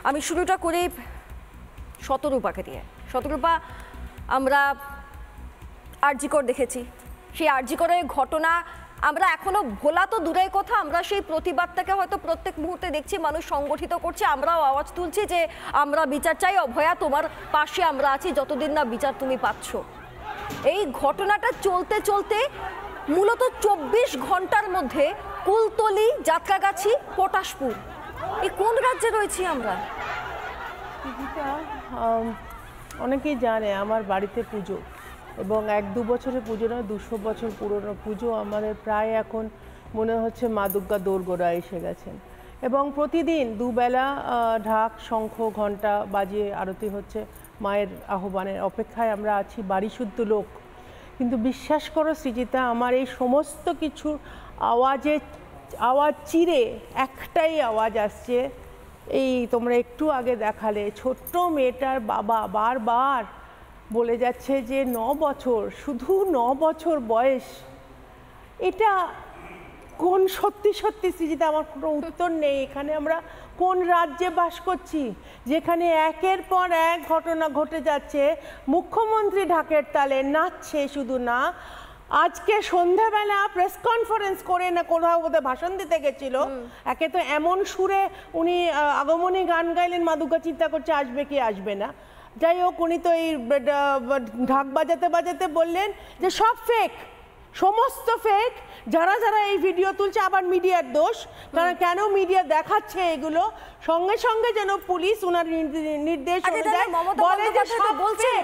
আমি শুরুটা করি শতরূপাকে দিয়ে। শতরূপা, আমরা আরজিকর দেখেছি, সেই আরজিকরের ঘটনা আমরা এখনো ভোলা তো দূরের কথা, আমরা সেই প্রতিবাদটাকে হয়তো প্রত্যেক মুহূর্তে দেখছি, মানুষ সংগঠিত করছে, আমরাও আওয়াজ তুলছি যে আমরা বিচার চাই, অভয়া তোমার পাশে আমরা আছি যতদিন না বিচার তুমি পাচ্ছ। এই ঘটনাটা চলতে চলতে মূলত 24 ঘন্টার মধ্যে কুলতলি, যাত্রাগাছি, পটাশপুর, এই কোন রাজ্যে রয়েছি আমরা? অনেকেই জানে আমার বাড়িতে পুজো, এবং 1-2 বছরের পুজো নয়, 200 বছর পুরনো পুজো। আমাদের প্রায় এখন মনে হচ্ছে মা দুর্গা দোরগোড়া এসে গেছেন, এবং প্রতিদিন দুবেলা ঢাক, শঙ্খ, ঘণ্টা বাজিয়ে আরতি হচ্ছে। মায়ের আহ্বানের অপেক্ষায় আমরা আছি, বাড়ি শুদ্ধ লোক। কিন্তু বিশ্বাস করো সৃজিতা, আমার এই সমস্ত কিছুর আওয়াজ চিরে একটাই আওয়াজ আসছে, এই তোমরা একটু আগে দেখালে ছোট্ট মেয়েটার বাবা বারবার বলে যাচ্ছে যে 9 বছর, শুধু 9 বছর বয়স। এটা কোন সত্যি সত্যি সৃজিতা, আমার কোনো উত্তর নেই। এখানে আমরা কোন রাজ্যে বাস করছি যেখানে একের পর এক ঘটনা ঘটে যাচ্ছে? মুখ্যমন্ত্রী ঢাকের তালে নাচছে, শুধু না, আজকে সন্ধ্যাবেলা প্রেস কনফারেন্স করে না কোথাও বোধহয় ভাষণ দিতে গেছিল, একে তো এমন সুরে উনি আগমনী গান গাইলেন, মা দুর্গা চিন্তা করছে আসবে কি আসবে না। যাই হোক, উনি তো এই ঢাক বাজাতে বাজাতে বললেন যে সব ফেক, সমস্ত ফেক। যারা যারা এই ভিডিও তুলছে, আবার মিডিয়ার দোষ, কারণ কেন মিডিয়া দেখাচ্ছে এগুলো, সঙ্গে সঙ্গে যেন পুলিশ ওনার নির্দেশ বলে যে সব বলছে।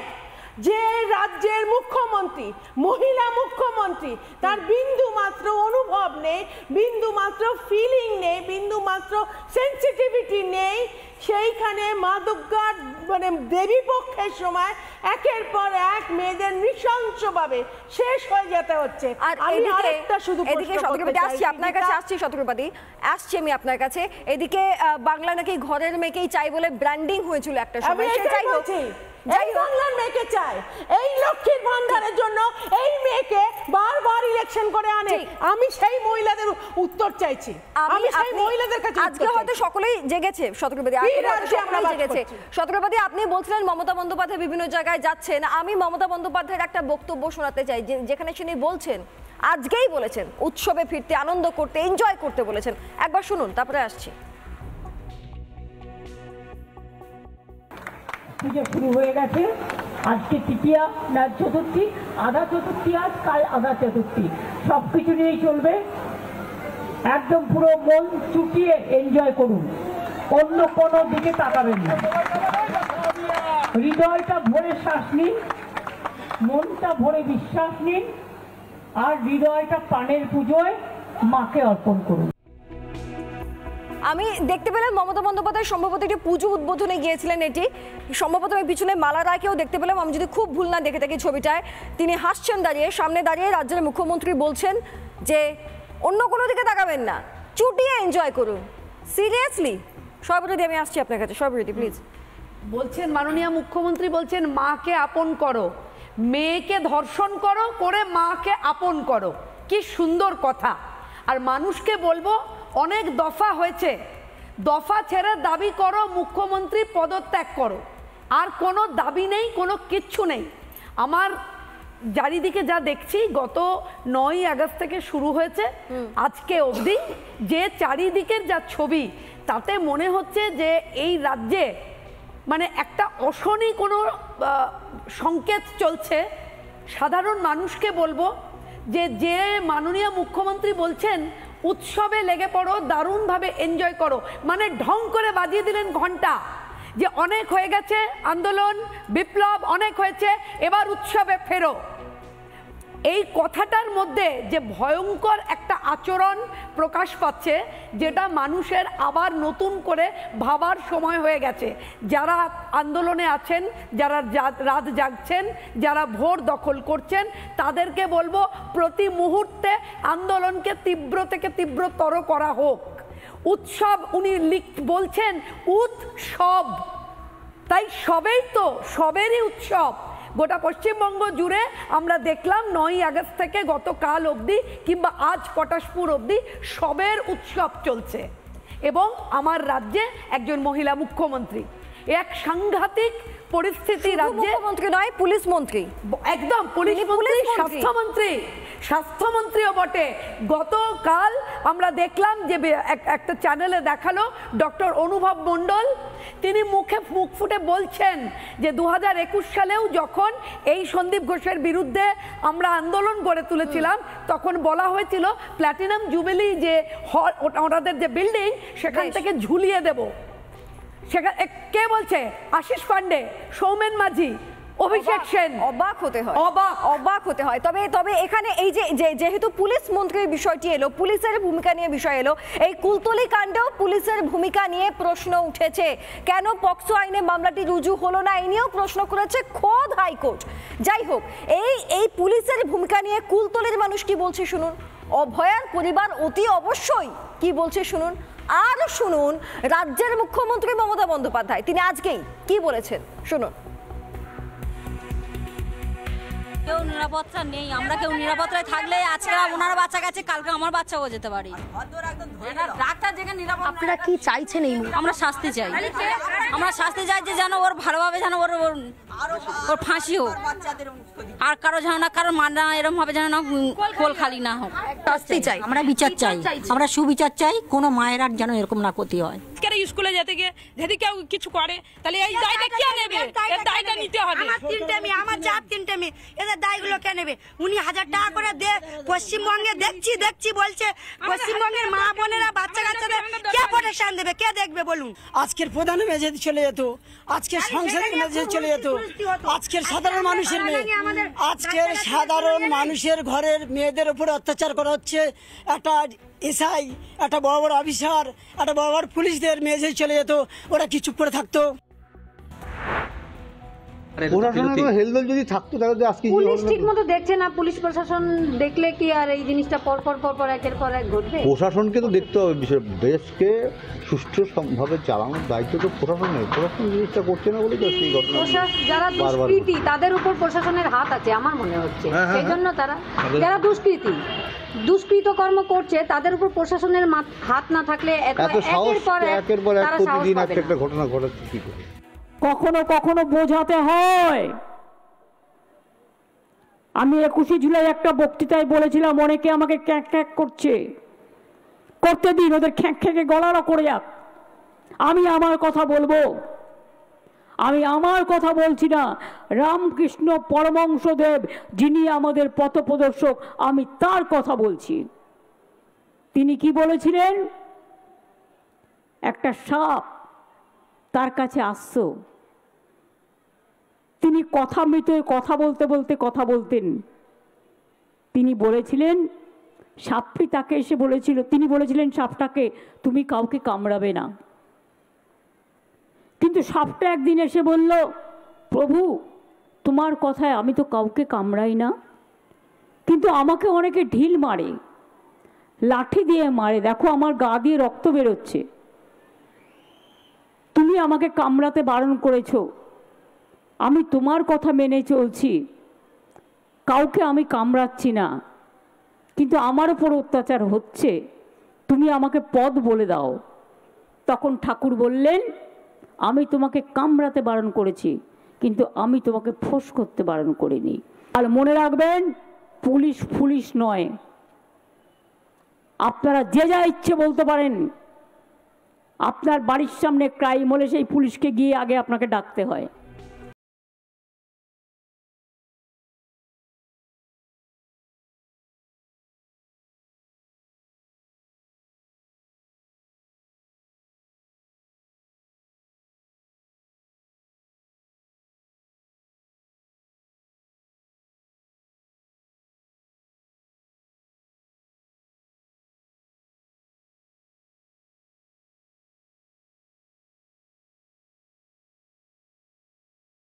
যে রাজ্যের মুখ্যমন্ত্রী, মহিলা মুখ্যমন্ত্রী, তার বিন্দু মাত্র অনুভব নেই, বিন্দু মাত্র ফিলিং নেই, বিন্দু মাত্র সেন্সিটিভিটি নেই, সেইখানে মা দুর্গার মানে দেবী পক্ষের সময় একের পর এক মেয়েদের নৃশংসভাবে শেষ হয়ে যেতে হচ্ছে। আর আমি আরেকটা শুধু আসছি আপনার কাছে, আসছি শতরূপাদি, আসছি আমি আপনার কাছে। এদিকে বাংলা নাকি ঘরের মেয়েকেই চাই বলে ব্র্যান্ডিং হয়েছিল একটা সময়, সেটাই হচ্ছে। এই বাংলার মেয়েকে চায়, এই লক্ষ্মীর ভান্ডারের জন্য এই মেয়েকে বারবার ইলেকশন করে আনে। আমি সেই মহিলাদের উত্তর চাইছি, আমি সেই মহিলাদের কাছে। আজকে হয়তো সকলেই জেগেছে শতরূপাদি, জেগেছে শতরূপাদি। আপনি বলছিলেন মমতা বন্দ্যোপাধ্যায় বিভিন্ন জায়গায় যাচ্ছেন, আমি মমতা বন্দ্যোপাধ্যায়ের একটা বক্তব্য শোনাতে চাই, যেখানে তিনি বলছেন, আজকেই বলেছেন উৎসবে ফিরতে, আনন্দ করতে, এনজয় করতে বলেছেন। একবার শুনুন, তারপরে আসছি। পুজো শুরু হয়ে গেছে, আজকে তৃতীয়া না চতুর্থী, আধা চতুর্থী, আজ কাল আধা চতুর্থী, সবকিছু নিয়েই চলবে। একদম পুরো মন চুটিয়ে এনজয় করুন, অন্য কোনো দিকে তাকাবেন না। হৃদয়টা ভরে শ্বাস নিন, মনটা ভরে বিশ্বাস নিন, আর হৃদয়টা প্রাণের পুজোয় মাকে অর্পণ করুন। আমি দেখতে পেলাম মমতা বন্দ্যোপাধ্যায় সম্ভবত একটি পুজো উদ্বোধনে গিয়েছিলেন, এটি সম্ভবত আমি পিছনে মালা রায়কেও দেখতে পেলাম, আমি যদি খুব ভুল না দেখে থাকি ছবিটায়। তিনি হাসছেন দাঁড়িয়ে, সামনে দাঁড়িয়ে রাজ্যের মুখ্যমন্ত্রী বলছেন যে অন্য কোনো দিকে তাকাবেন না, চুটিয়ে এনজয় করুন। সিরিয়াসলি সর্বরীতি, আমি আসছি আপনার কাছে। সর্বরীতি প্লিজ। বলছেন মাননীয় মুখ্যমন্ত্রী বলছেন মাকে আপন করো, মেয়েকে ধর্ষণ করো, করে মাকে আপন করো। কি সুন্দর কথা। আর মানুষকে বলবো, অনেক দফা হয়েছে, দফা ছেড়ে দাবি করো, মুখ্যমন্ত্রী পদত্যাগ করো। আর কোনো দাবি নেই, কোনো কিচ্ছু নেই। আমার চারিদিকে যা দেখছি, গত 9ই আগস্ট থেকে শুরু হয়েছে আজকে অবধি, যে চারিদিকের যা ছবি, তাতে মনে হচ্ছে যে এই রাজ্যে মানে একটা অশনি কোনো সংকেত চলছে। সাধারণ মানুষকে বলবো যে মাননীয় মুখ্যমন্ত্রী বলছেন উৎসবে লেগে পড়ো, দারুণভাবে এনজয় করো, মানে ঢং করে বাজিয়ে দিলেন ঘন্টা, যে অনেক হয়ে গেছে আন্দোলন, বিপ্লব অনেক হয়েছে, এবার উৎসবে ফেরো। এই কথাটার মধ্যে যে ভয়ঙ্কর একটা আচরণ প্রকাশ পাচ্ছে, যেটা মানুষের আবার নতুন করে ভাবার সময় হয়ে গেছে। যারা আন্দোলনে আছেন, যারা রাত জাগছেন, যারা ভোর দখল করছেন, তাদেরকে বলবো প্রতি মুহূর্তে আন্দোলনকে তীব্র থেকে তীব্রতর করা হোক। উৎসব উনি বলছেন উৎসব, তাই সবেই তো, সবেরই উৎসব। গোটা পশ্চিমবঙ্গ জুড়ে আমরা দেখলাম 9ই আগস্ট থেকে গতকাল অবধি কিংবা আজ পটাশপুর অবধি সবের উৎসব চলছে। এবং আমার রাজ্যে একজন মহিলা মুখ্যমন্ত্রী। এক সাংঘাতিক পরিস্থিতি রাজ্যে। মুখ্যমন্ত্রী নয়, পুলিশ মন্ত্রী। একদম পুলিশ মন্ত্রী, স্বাস্থ্যমন্ত্রীও বটে। গতকাল আমরা দেখলাম যে একটা চ্যানেলে দেখালো ডক্টর অনুভব মণ্ডল, তিনি মুখ ফুটে বলছেন যে 2021 সালেও যখন এই সন্দীপ ঘোষের বিরুদ্ধে আমরা আন্দোলন গড়ে তুলেছিলাম তখন বলা হয়েছিল প্ল্যাটিনাম জুবিলি যে ওনাদের যে বিল্ডিং সেখান থেকে ঝুলিয়ে দেব। সেখানে কে বলছে? আশিস পান্ডে, সৌমেন মাঝি, অভিষেক সেন। অবাক হতে হয়। তবে এখানে এই যে যেহেতু পুলিশ মন্ত্রীর বিষয়টি এলো, পুলিশের ভূমিকা নিয়ে বিষয় এলো, এই কুলতলি কাণ্ডেও পুলিশের ভূমিকা নিয়ে প্রশ্ন উঠেছে। কেন পক্সো আইনে মামলাটি রুজু হলো না, এই নিয়েও প্রশ্ন করেছে খোদ হাইকোর্ট। যাই হোক, এই পুলিশের ভূমিকা নিয়ে কুলতলির মানুষ কি বলছে শুনুন, অভয়ার পরিবার অতি অবশ্যই কি বলছে শুনুন, আর শুনুন রাজ্যের মুখ্যমন্ত্রী মমতা বন্দ্যোপাধ্যায় তিনি আজকেই কি বলেছেন শুনুন। কেউ নিরাপত্তা নেই, আমরা কেউ নিরাপত্তায় থাকলে আজকে ওনার বাচ্চা গেছে, কালকে আমার বাচ্চাও যেতে পারি। ডাক্তার যেখানে নিরাপত্তা। আপনারা কি চাইছেন? এই আমরা শাস্তি চাই, আমরা শাস্তি চাই যে যেন ওর ভালোভাবে যেন ওর ফাঁসি হোক, আর কারো যেন না কারো মানা এরকম ভাবে যেন না কোল খালি না হোক। শাস্তি চাই, আমরা বিচার চাই, আমরা সুবিচার চাই, কোনো মায়ের আর যেন এরকম না ক্ষতি হয়। স্কুলে যেতে গিয়ে যদি কেউ কিছু করে তাহলে এই দায়টা কে নেবে? এর দায়টা নিতে হবে। আমার 3টে মেয়ে, আমার যা 3টে মেয়ে, এদের দায়গুলো কে নেবে? উনি 1000 টাকা করে দে পশ্চিমবঙ্গে দেখছি বলছে, পশ্চিমবঙ্গের মা বোনেরা বাচ্চা কাচ্চাদের কে প্রোটেকশন দেবে, কে দেখবে বলুন? আজকের প্রধান মেয়ে চলে যেত, আজকের সংসদের মেয়ে চলে যেত, আজকের সাধারণ মানুষের মেয়ে, আজকের সাধারণ মানুষের ঘরের মেয়েদের উপর অত্যাচার করা হচ্ছে। একটা এসআই, একটা বড় বড় অফিসার, একটা বড় বড় পুলিশদের মেয়ে চলে যেত, ওরা কি চুপ করে থাকতো? হেলদোল যদি থাকতো তাহলে আজকে পুলিশ ঠিক মতো দেখছে না। পুলিশ প্রশাসন দেখলে কি আর এই জিনিসটা পর পর একের পর এক ঘটবে? প্রশাসনকে তো দেখতে হবে, দেশকে সুষ্ঠুভাবে চালানোর দায়িত্ব তো প্রশাসনের। প্রশাসন জিনিসটা করছে না বলে তো সেই ঘটনা। যারা দুষ্কৃতী তাদের উপর প্রশাসনের হাত আছে আমার মনে হচ্ছে, সেই জন্য যারা দুষ্কৃত কর্ম করছে তাদের উপর প্রশাসনের হাত না থাকলে একের পর এক প্রতিদিন একটা ঘটনা ঘটাচ্ছে কি করে? কখনো কখনো বোঝাতে হয়। আমি 21 জুলাই একটা বক্তৃতায় বলেছিলাম, অনেকে আমাকে ক্যাঁক ক্যাঁক করতে দিন, ওদের খ্যাঁক খ্যাঁকে গলারও করে যাক। আমি আমার কথা বলবো। আমি আমার কথা বলছি না, রামকৃষ্ণ পরমহংসদেব যিনি আমাদের পথপ্রদর্শক, আমি তার কথা বলছি। তিনি কি বলেছিলেন? একটা সাপ তার কাছে আসছো, তিনি কথা বলতেন। তিনি বলেছিলেন, সাপটি তাকে এসে বলেছিল, তিনি বলেছিলেন সাপটাকে তুমি কাউকে কামড়াবে না। কিন্তু সাপটা একদিন এসে বলল, প্রভু তোমার কথায় আমি তো কাউকে কামড়াই না, কিন্তু আমাকে অনেকে ঢিল মারে, লাঠি দিয়ে মারে, দেখো আমার গা দিয়ে রক্ত বেরোচ্ছে, তুমি আমাকে কামড়াতে বারণ করেছো, আমি তোমার কথা মেনে চলছি, কাউকে আমি কামড়াচ্ছি না, কিন্তু আমার উপর অত্যাচার হচ্ছে, তুমি আমাকে পথ বলে দাও। তখন ঠাকুর বললেন, আমি তোমাকে কামড়াতে বারণ করেছি, কিন্তু আমি তোমাকে ফোঁস করতে বারণ করিনি। আর মনে রাখবেন, পুলিশ নয়। আপনারা যে যা ইচ্ছে বলতে পারেন, আপনার বাড়ির সামনে ক্রাইম হলে সেই পুলিশকে গিয়ে আগে আপনাকে ডাকতে হয়।